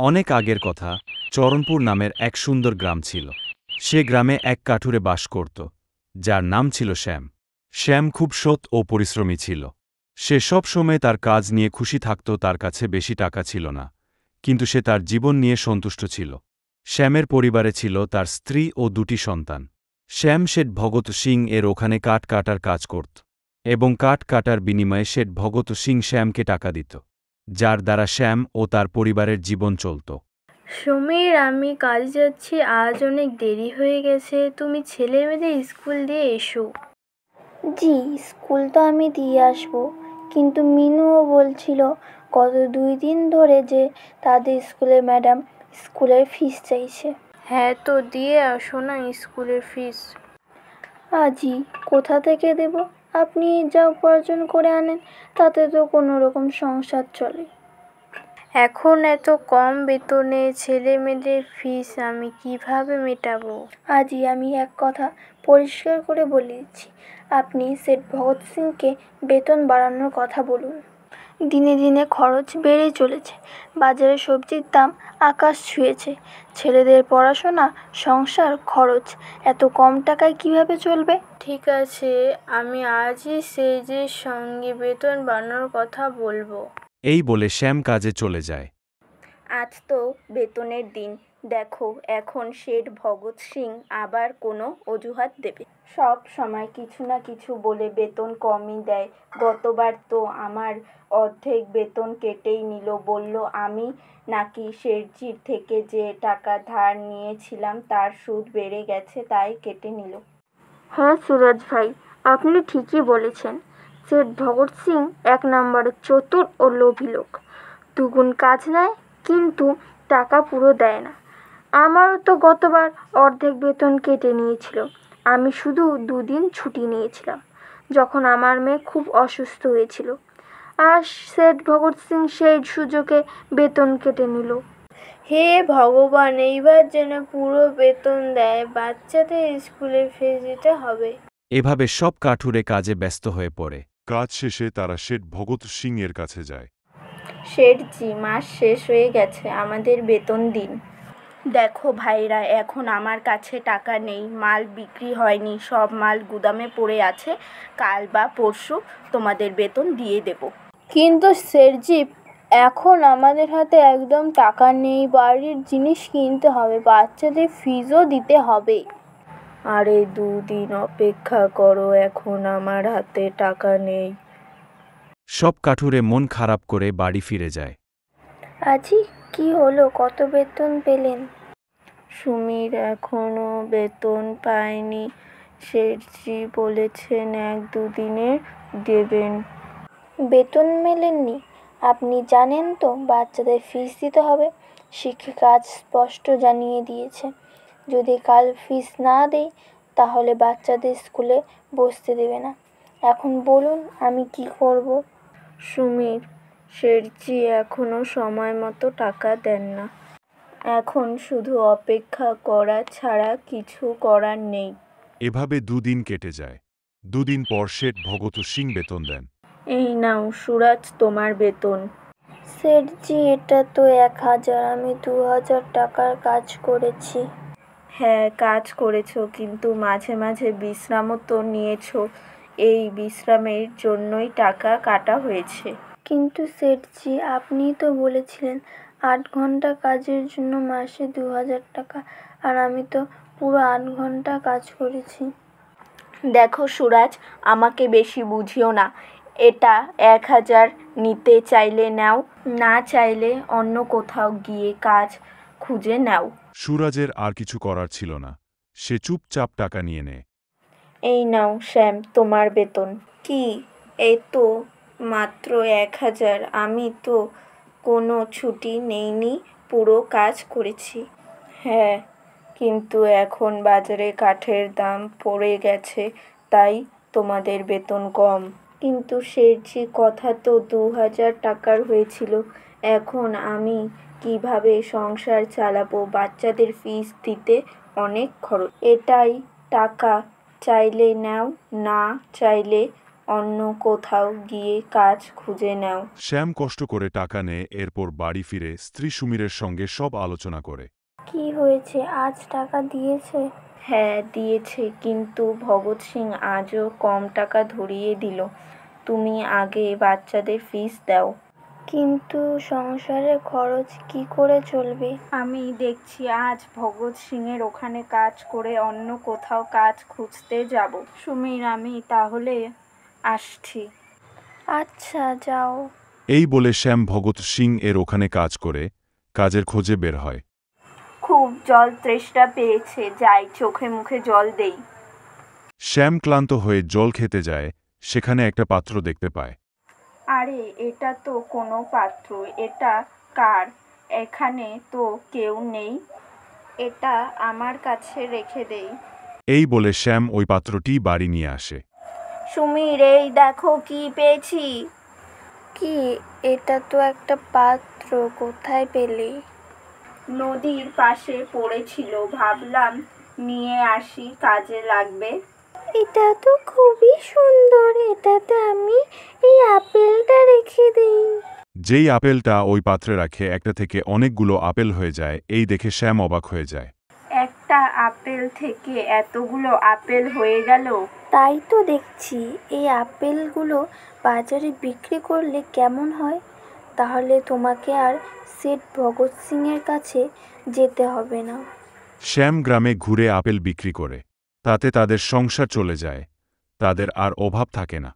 অনেক আগের কথা, চরণপুর নামের এক সুন্দর গ্রাম ছিল। সে গ্রামে এক কাঠুরে বাস করত, যার নাম ছিল শ্যাম। শ্যাম খুব সৎ ও পরিশ্রমী ছিল। সে সব সময় তার কাজ নিয়ে খুশি থাকত। তার কাছে বেশি টাকা ছিল না, কিন্তু সে তার জীবন নিয়ে সন্তুষ্ট ছিল। শ্যামের পরিবারে ছিল তার স্ত্রী ও দুটি সন্তান। শ্যাম শেঠ ভগৎ সিং এর ওখানে কাঠ কাটার কাজ করত, এবং কাঠ কাটার বিনিময়ে শেঠ ভগৎ সিং শ্যামকে টাকা দিত, যার দ্বারা শ্যাম ও তার পরিবারের জীবন চলত। সমীর, আমি কাজে যাচ্ছি, আজ অনেক দেরি হয়ে গেছে। তুমি ছেলে মেয়েদের স্কুল দিয়ে এসো। জি, স্কুল তো আমি দিয়ে আসবো, কিন্তু মিনুও বলছিল গত 2 দিন ধরে যে তাদের স্কুলের ম্যাডাম স্কুলের ফিস চাইছে। হ্যাঁ, তো দিয়ে আসো না স্কুলের ফিস। আজই কোথা থেকে দেব? আপনি যা উপার্জন করে আনেন তাতে তো কোনো রকম সংসার চলে। এখন এত কম বেতনে ছেলে মেয়েদের ফিস আমি কিভাবে মেটাবো? আজই আমি এক কথা পরিষ্কার করে বলে দিচ্ছি, আপনি শেঠ ভগৎ সিংকে বেতন বাড়ানোর কথা বলুন। দিনে দিনে খরচ বেড়েই চলেছে, বাজারে সবজির দাম আকাশ ছুঁয়েছে। ছেলেদের পড়াশোনা, সংসার, খরচ, এত কম টাকায় কিভাবে চলবে? ঠিক আছে, আমি আজই সেজের সঙ্গে বেতন বাড়ানোর কথা বলবো। এই বলে শ্যাম কাজে চলে যায়। আজ তো বেতনের দিন, দেখো এখন শেঠ ভগৎ সিং আবার কোনো অজুহাত দেবে। সব সময় কিছু না কিছু বলে বেতন কমই দেয়। গতবার তো আমার অর্ধেক বেতন কেটেই নিল, বলল আমি নাকি শেঠজির থেকে যে টাকা ধার নিয়েছিলাম তার সুদ বেড়ে গেছে, তাই কেটে নিল। হ্যাঁ সুরজ ভাই, আপনি ঠিকই বলেছেন। শেঠ ভগৎ সিং 1 নম্বরের চতুর ও লোভী লোক। দুগুণ কাজ নেয়, কিন্তু টাকা পুরো দেয় না। আমারও তো গতবার অর্ধেক বেতন কেটে নিয়েছিল। আমি শুধু 2 দিন ছুটি নিয়েছিলাম, যখন আমার মেয়ে খুব অসুস্থ হয়েছিল। আর শেঠ ভগৎ সিং সেই সুযোগে বেতন কেটে নিল। হে ভগবান, এইবার যেন পুরো বেতন দেয়, বাচ্চাদের স্কুলে ফিস দিতে হবে। এভাবে সব কাঠুরে কাজে ব্যস্ত হয়ে পড়ে। কাজ শেষে তারা শেঠ ভগৎ সিং এর কাছে যায়। শেঠজি, মাস শেষ হয়ে গেছে, আমাদের বেতন দিন। দেখো ভাইরা, এখন আমার কাছে টাকা নেই, মাল বিক্রি হয়নি, সব মাল গুদামে পড়ে আছে। কাল বা পরশু তোমাদের বেতন দিয়ে দেব। কিন্তু স্যারজি, এখন আমাদের হাতে একদম টাকা নেই। বাড়ির জিনিস কিনতে হবে, বাচ্চাদের ফিসও দিতে হবে। আরে 2 দিন অপেক্ষা করো, এখন আমার হাতে টাকা নেই। সব কাঠুরে মন খারাপ করে বাড়ি ফিরে যায়। আজই কি হলো, কত বেতন পেলেন? সুমির এখনো বেতন পায়নি। শেঠজি বলেছেন 1-2 দিনে দেবেন। বেতন মেলেননি? আপনি জানেন তো বাচ্চাদের ফিস দিতে হবে। শিক্ষিকা আজ স্পষ্ট জানিয়ে দিয়েছে, যদি কাল ফিস না দেই তাহলে বাচ্চাদের স্কুলে বসতে দেবে না। এখন বলুন আমি কি করব? সুমির, শেঠজি এখনো সময় মতো টাকা দেন না। এখন শুধু অপেক্ষা করা ছাড়া কিছু করার নেই। এভাবে 2 দিন কেটে যায়। 2 দিন পর শেঠ ভগৎ সিং বেতন দেন। এই নাও সুরাজ, তোমার বেতন। সেঠজি, এটা তো 1000, আমি 2000 টাকার কাজ করেছি। হ্যাঁ, কাজ করেছো, কিন্তু মাঝে মাঝে বিশ্রামও তো নিয়েছো। এই বিশ্রামের জন্যই টাকা কাটা হয়েছে। কিন্তু সেঠজি, আপনিই তো বলেছিলেন 8 ঘন্টা কাজের জন্য মাসে 2000 টাকা, আর আমি তো পুরো 8 ঘন্টা কাজ করেছি। দেখো সুরাজ, আমাকে বেশি বুঝিও না। এটা 1000 নিতে চাইলে নাও, না চাইলে অন্য কোথাও গিয়ে কাজ খুঁজে নাও। সুরাজের আর কিছু করার ছিল না, সে চুপচাপ টাকা নিয়ে নেয়। এই নাও শ্যাম, তোমার বেতন। কি, এই তো মাত্র 1000। আমি তো কোনো ছুটি নেইনি, পুরো কাজ করেছি। হ্যাঁ, কিন্তু এখন বাজারে কাঠের দাম পড়ে গেছে, তাই তোমাদের বেতন কম। কিন্তু শেঠজি, কথা তো 2000 টাকার হয়েছিল। এখন আমি কিভাবে সংসার চালাবো? বাচ্চাদের ফিস দিতে অনেক খরচ। এটাই টাকা, চাইলে নাও, না চাইলে অন্য কোথাও গিয়ে কাজ খুঁজে নাও। শ্যাম কষ্ট করে টাকা নেয়, এরপর বাড়ি ফিরে স্ত্রী সুমিরের সঙ্গে সব আলোচনা করে। কি হয়েছে, আজ টাকা দিয়েছে? হ্যাঁ দিয়েছে, কিন্তু ভগৎ সিং আজও কম টাকা ধরিয়ে দিল। তুমি আগে বাচ্চাদের ফিস দাও। কিন্তু সংসারের খরচ কি করে চলবে? আমি দেখছি আজ ভগৎ সিংয়ের ওখানে কাজ করে অন্য কোথাও কাজ খুঁজতে যাব। সুমির, আমি তাহলে আসছি। আচ্ছা, যাও। এই বলে শ্যাম ভগৎ সিং এর ওখানে কাজ করে কাজের খোঁজে বের হয়। খুব জল তৃষ্ণা পেয়েছে, যাই চোখে মুখে জল দেই। শ্যাম ক্লান্ত হয়ে জল খেতে যায়, সেখানে একটা পাত্র দেখতে পায়। আরে এটা তো কোনো পাত্র, এটা কার? এখানে তো কেউ নেই, এটা আমার কাছে রেখে দেই। এই বলে শ্যাম ওই পাত্রটি বাড়ি নিয়ে আসে। সুমির, এই দেখো কি পেয়েছি। কি? এটা তো একটা পাত্র, কোথায় পেলে? নদীর পাশে পড়েছিল, ভাবলাম নিয়ে আসি, কাজে লাগবে। এটা তো খুবই সুন্দর, এটাতে আমি এই আপেলটা রেখে দিই। যেই আপেলটা ওই পাত্রে রাখে, একটা থেকে অনেকগুলো আপেল হয়ে যায়। এই দেখে শ্যাম অবাক হয়ে যায়। একটা আপেল থেকে এতগুলো আপেল হয়ে গেল। তাই তো দেখছি, এই আপেলগুলো বাজারে বিক্রি করলে কেমন হয়? তাহলে তোমাকে আর সেঠ ভগৎ সিংয়ের কাছে যেতে হবে না। শ্যাম গ্রামে ঘুরে আপেল বিক্রি করে, তাতে তাদের সংসার চলে যায়, তাদের আর অভাব থাকে না।